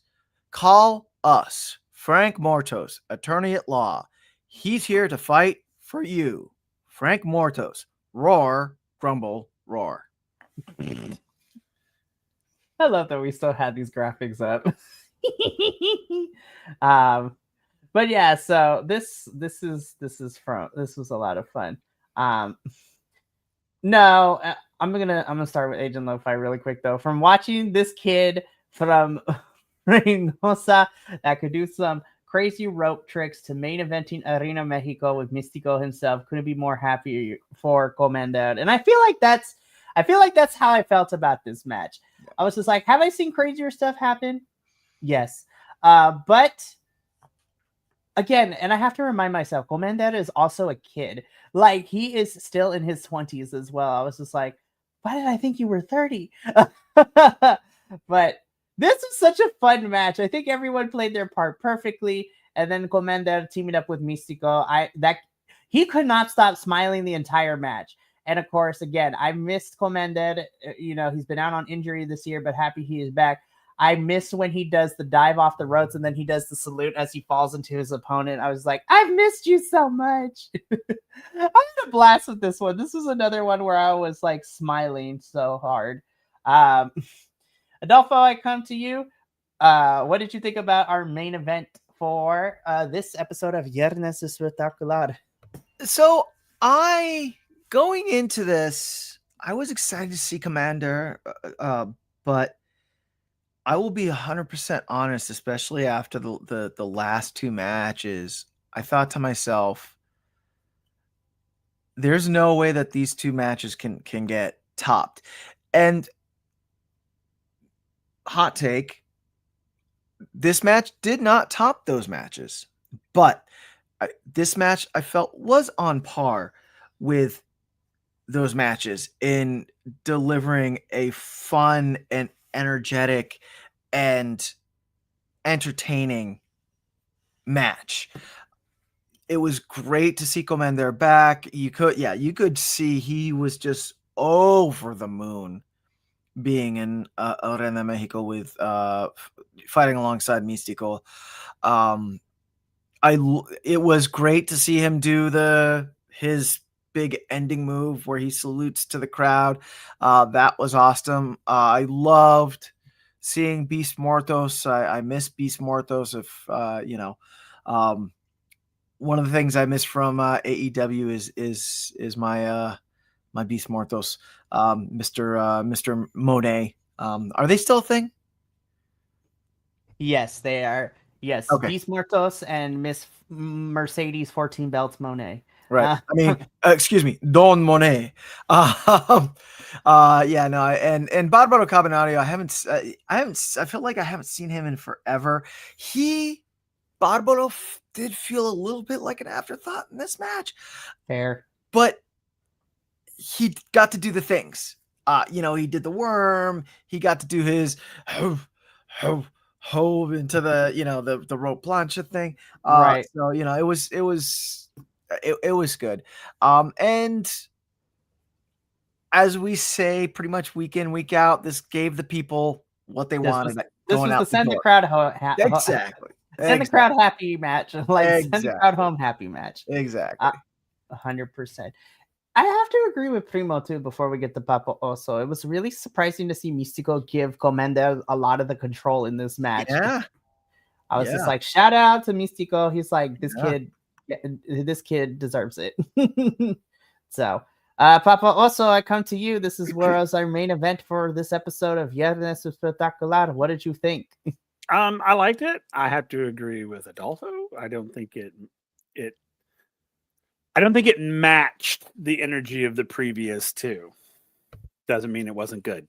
call us, Frank Mortos, attorney at law. He's here to fight for you. Frank Mortos, roar, grumble, roar. I love that we still had these graphics up. But yeah, so this was a lot of fun. No, I'm gonna start with Agent Lo-Fi really quick though. From watching this kid from Reynosa that could do some crazy rope tricks to main eventing Arena Mexico with Mystico himself, couldn't be more happy for Commander. And I feel like that's how I felt about this match. I was just like, have I seen crazier stuff happen? Yes. But again, and I have to remind myself, Commander is also a kid. Like, he is still in his 20s as well. I was just like, why did I think you were 30? But this was such a fun match. I think everyone played their part perfectly. And then Commander teaming up with Mystico. He could not stop smiling the entire match. And of course, again, I missed Commander. You know, he's been out on injury this year, but happy he is back. I miss when he does the dive off the ropes and then he does the salute as he falls into his opponent. I was like, I've missed you so much. I had a blast with this one. This was another one where I was like smiling so hard. Adolfo, I come to you. What did you think about our main event for this episode of Viernes Espectacular? So going into this, I was excited to see Commander, but I will be 100% honest, especially after the last two matches. I thought to myself, there's no way that these two matches can get topped. And hot take, this match did not top those matches, but this match I felt was on par with those matches in delivering a fun and energetic and entertaining match. It was great to see Commander back. You could see he was just over the moon being in Arena Mexico with fighting alongside Mystico. It was great to see him do his big ending move where he salutes to the crowd. That was awesome. I loved seeing Beast Mortos. I miss Beast Mortos. One of the things I miss from AEW is my my Beast Mortos, Mr. Monet. Are they still a thing? Yes, they are. Yes, Okay. Beast Mortos and Miss Mercedes 14 Belts Monet. Right. I mean, excuse me, Don Monet. And Barbaro Cabanero, I feel like I haven't seen him in forever. Barbaro did feel a little bit like an afterthought in this match. Fair. But he got to do the things. He did the worm. He got to do his hove into the rope plancha thing. Right. So it was good. And as we say pretty much week in, week out, this gave the people what they wanted. This was the send the crowd exactly. Send the crowd happy match. Send the crowd home happy match. Exactly. 100%. I have to agree with Primo too before we get to Papo Oso. It was really surprising to see Mystico give Commander a lot of the control in this match. Yeah. I was just like, shout out to Mystico. He's like, this kid deserves it. So, Papo Oso, I come to you. This is our main event for this episode of Viernes Espectacular. What did you think? I liked it. I have to agree with Adolfo. I don't think it matched the energy of the previous two. Doesn't mean it wasn't good.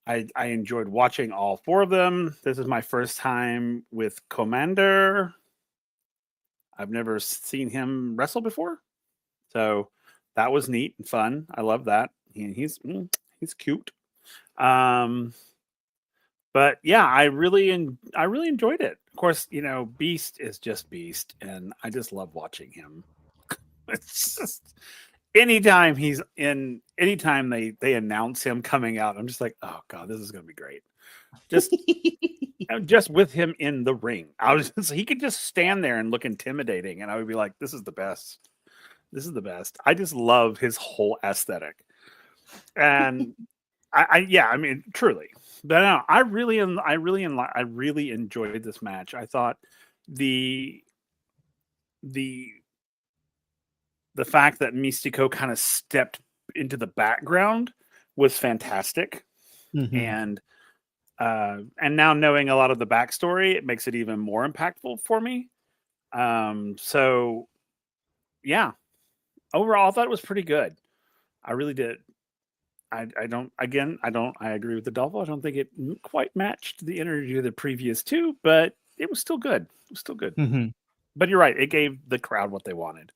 I enjoyed watching all four of them. This is my first time with Commander. I've never seen him wrestle before. So That was neat and fun. I love that. He's cute. But yeah, I really enjoyed it. Of course, Beast is just Beast, and I just love watching him. It's just anytime they announce him coming out, I'm just like, oh god, this is gonna be great. Just with him in the ring, he could just stand there and look intimidating, and I would be like, this is the best. This is the best. I just love his whole aesthetic, and I mean, truly. But no, I really enjoyed this match. I thought the fact that Mystico kind of stepped into the background was fantastic, and now knowing a lot of the backstory, it makes it even more impactful for me. So yeah, overall, I thought it was pretty good. I really did. I agree with Adolfo. I don't think it quite matched the energy of the previous two, but it was still good. It was still good. But you're right. It gave the crowd what they wanted.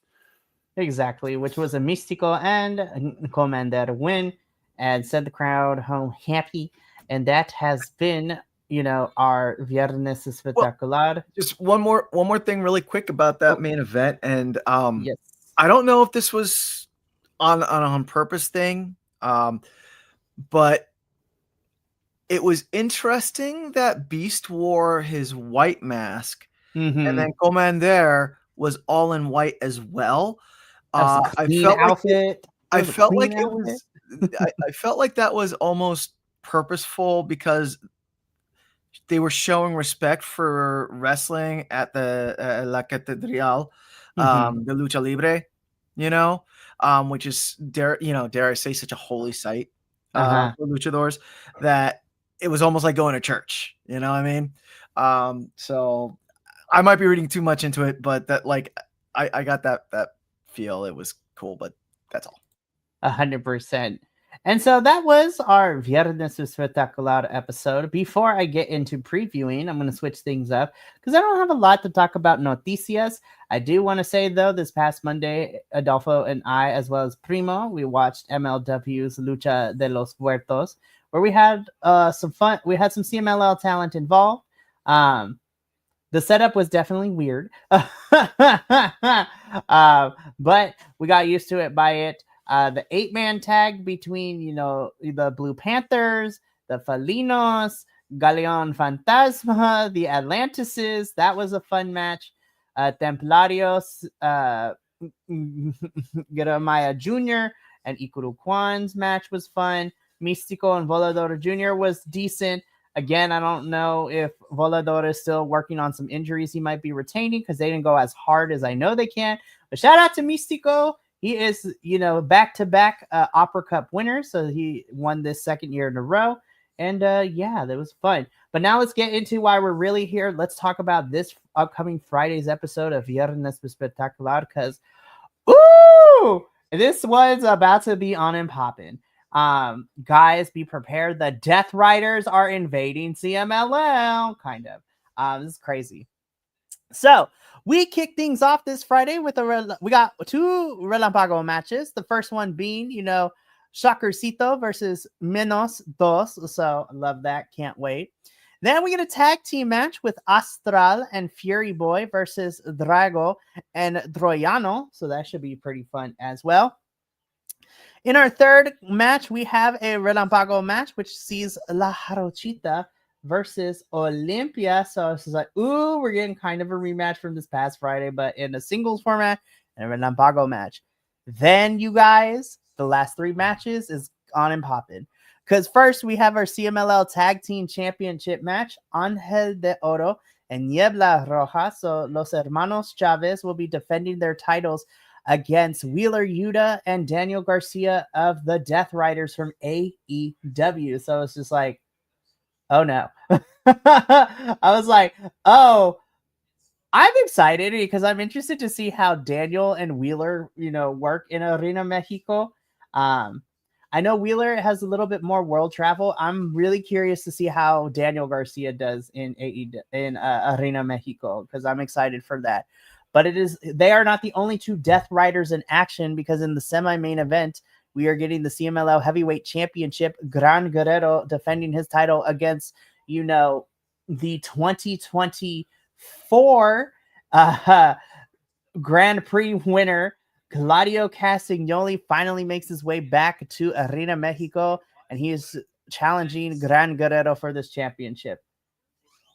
Exactly, which was a Mystico and Commander win and sent the crowd home happy. And that has been, our Viernes Espectacular. Well, just one more thing really quick about that main event. And yes. I don't know if this was on purpose thing, but it was interesting that Beast wore his white mask, and then Commander was all in white as well. I felt like that was almost purposeful because they were showing respect for wrestling at the La Catedral, the Lucha Libre, which is dare I say such a holy site for luchadors, that it was almost like going to church. You know what I mean? So I might be reading too much into it, but that I got that feel. It was cool, but that's all. 100%. And so that was our Viernes Espectacular episode. Before I get into previewing, I'm going to switch things up because I don't have a lot to talk about noticias. I do want to say, though, this past Monday, Adolfo and I, as well as Primo, we watched MLW's Lucha de los Muertos, where we had some fun. We had some CMLL talent involved. The setup was definitely weird, but we got used to it by it. The 8-man tag between, the Blue Panthers, the Felinos, Galeon Fantasma, the Atlantises. That was a fun match. Templarios, Jeremiah Jr. and Ikuru Kwan's match was fun. Mystico and Volador Jr. was decent. Again, I don't know if Volador is still working on some injuries he might be retaining because they didn't go as hard as I know they can. But shout out to Mystico. He is, back-to-back Opera Cup winner, so he won this second year in a row. And, that was fun. But now let's get into why we're really here. Let's talk about this upcoming Friday's episode of Viernes Espectacular, because, this one's about to be on and popping. Guys, be prepared. The Death Riders are invading CMLL, kind of. This is crazy. So, we kick things off this Friday with we got 2 Relampago matches. The first one being, Shakurcito versus Menos Dos. So I love that. Can't wait. Then we get a tag team match with Astral and Fury Boy versus Drago and Troyano. So that should be pretty fun as well. In our third match, we have a Relampago match, which sees La Jarochita versus Olympia. So it's like, we're getting kind of a rematch from this past Friday, but in a singles format and a Relampago match. Then, you guys, the last 3 matches is on and popping. Because first, we have our CMLL Tag Team Championship match. Angel de Oro and Niebla Roja. So Los Hermanos Chavez will be defending their titles against Wheeler Yuta and Daniel Garcia of the Death Riders from AEW. So it's just like, oh no. I was like, I'm excited because I'm interested to see how Daniel and Wheeler, work in Arena Mexico. I know Wheeler has a little bit more world travel. I'm really curious to see how Daniel Garcia does in Arena Mexico because I'm excited for that. But they are not the only two Death Riders in action, because in the semi-main event, we are getting the CMLL Heavyweight Championship, Gran Guerrero defending his title against, the 2024 Grand Prix winner, Claudio Castagnoli, finally makes his way back to Arena Mexico, and he is challenging Gran Guerrero for this championship.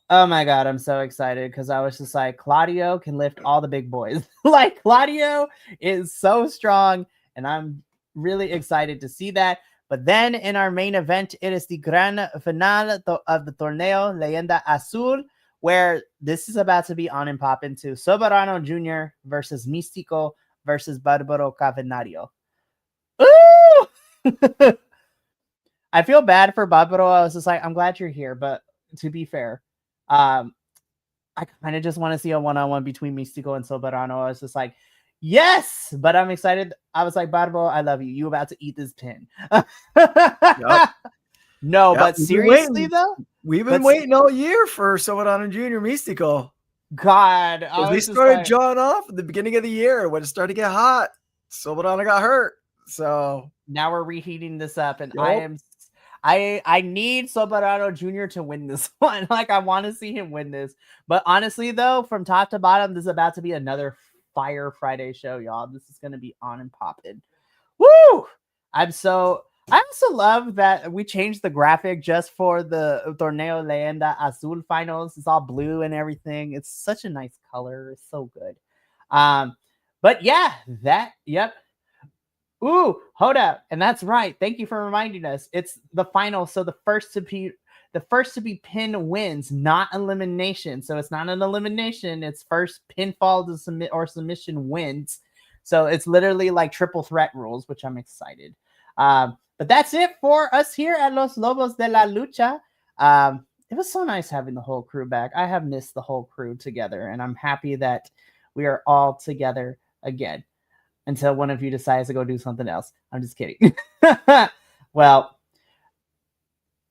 Oh my God, I'm so excited, because I was just like, Claudio can lift all the big boys. Like, Claudio is so strong, and I'm really excited to see that. But then in our main event, it is the Gran Final of the Torneo Leyenda Azul, where this is about to be on and pop into Soberano Jr. versus Místico versus Barbaro Cavernario. Ooh! I feel bad for Barbaro. I was just like, I'm glad you're here, but to be fair, I kind of just want to see a one-on-one between Místico and Soberano. I was just like, yes, but I'm excited. I was like, Barbaro, I love you. You about to eat this pin. Yep. No, Yep, but seriously though, we've been waiting all year for Soberano Jr. Místico. God, They started jawing off at the beginning of the year when it started to get hot. Soberano got hurt, so now we're reheating this up, and Yep. I need Soberano Jr. to win this one. Like, I want to see him win this. But honestly, though, from top to bottom, this is about to be another Fire Friday show, y'all. This is going to be on and popping. Woo! I also love that we changed the graphic just for the Torneo Leyenda Azul finals. It's all blue and everything. It's such a nice color. It's so good. But yeah, yep. Ooh, hold up. And that's right. Thank you for reminding us. It's the final. So the first to be pinned wins, not elimination. So it's not an elimination. It's first pinfall to submit or submission wins. So it's literally like triple threat rules, which I'm excited. But that's it for us here at Los Lobos de la Lucha. It was so nice having the whole crew back. I have missed the whole crew together, and I'm happy that we are all together again. Until one of you decides to go do something else. I'm just kidding. Well,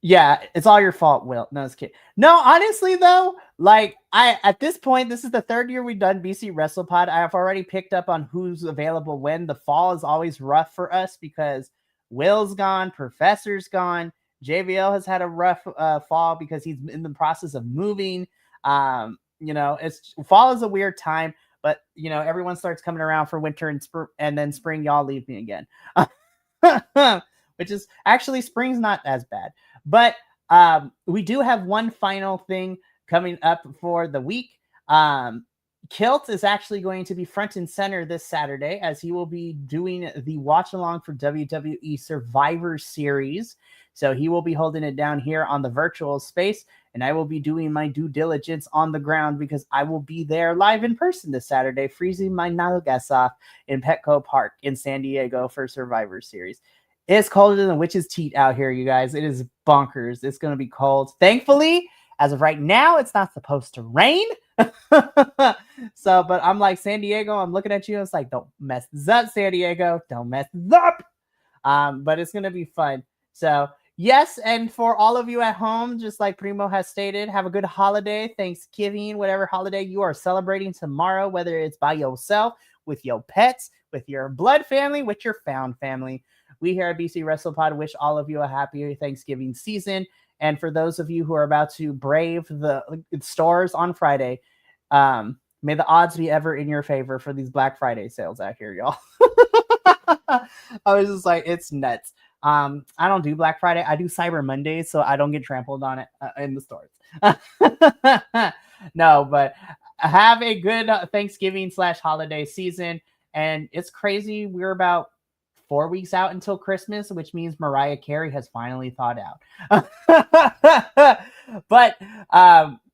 yeah, it's all your fault, Will. No, just kidding. No, honestly, though, like, at this point, this is the third year we've done BC WrestlePod. I have already picked up on who's available when. The fall is always rough for us because Will's gone, Professor's gone. JVL has had a rough fall because he's in the process of moving. Fall is a weird time. But, everyone starts coming around for winter and then spring, y'all leave me again. Which is actually, spring's not as bad. But we do have one final thing coming up for the week. Kilt is actually going to be front and center this Saturday, as he will be doing the watch along for WWE Survivor Series. So he will be holding it down here on the virtual space, and I will be doing my due diligence on the ground because I will be there live in person this Saturday, freezing my nalgas off in Petco Park in San Diego for Survivor Series. It's colder than witch's teat out here, you guys. It is bonkers. It's going to be cold. Thankfully, as of right now, it's not supposed to rain. But I'm like, San Diego, I'm looking at you. It's like, don't mess this up, San Diego. Don't mess this up. But it's going to be fun. So, yes, and for all of you at home, just like Primo has stated, have a good holiday, Thanksgiving, whatever holiday you are celebrating tomorrow, whether it's by yourself, with your pets, with your blood family, with your found family. We here at BC WrestlePod wish all of you a happy Thanksgiving season. And for those of you who are about to brave the stores on Friday, may the odds be ever in your favor for these Black Friday sales out here, y'all. I was just like, it's nuts. I don't do Black Friday. I do Cyber Monday, so I don't get trampled on it in the stores. No, but have a good Thanksgiving / holiday season. And it's crazy. We're about 4 weeks out until Christmas, which means Mariah Carey has finally thawed out. But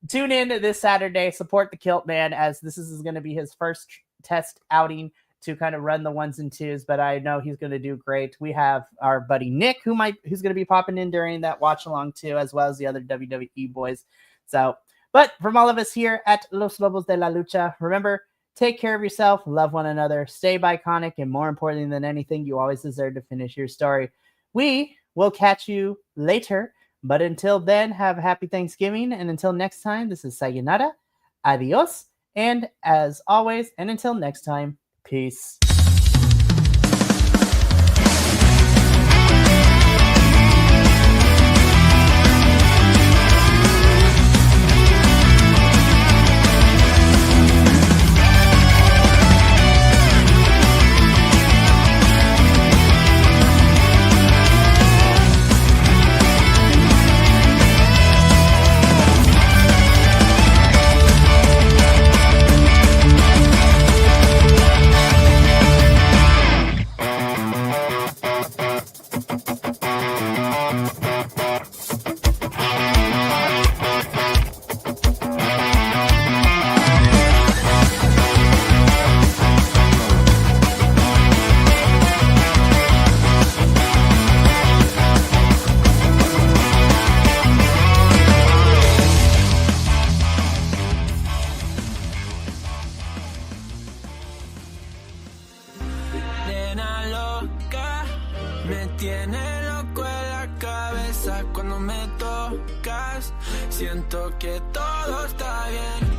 tune in this Saturday, support the Kilt Man, as this is going to be his first test outing to kind of run the ones and twos, but I know he's going to do great. We have our buddy Nick, who's going to be popping in during that watch along too, as well as the other WWE boys. So, but from all of us here at Los Lobos de la Lucha, remember, take care of yourself, love one another, stay iconic, and more importantly than anything, you always deserve to finish your story. We will catch you later, but until then, have a happy Thanksgiving, and until next time, this is Sayonara, adios, And as always, and until next time, peace. Nena loca, me tiene loco en la cabeza cuando me tocas. Siento que todo está bien.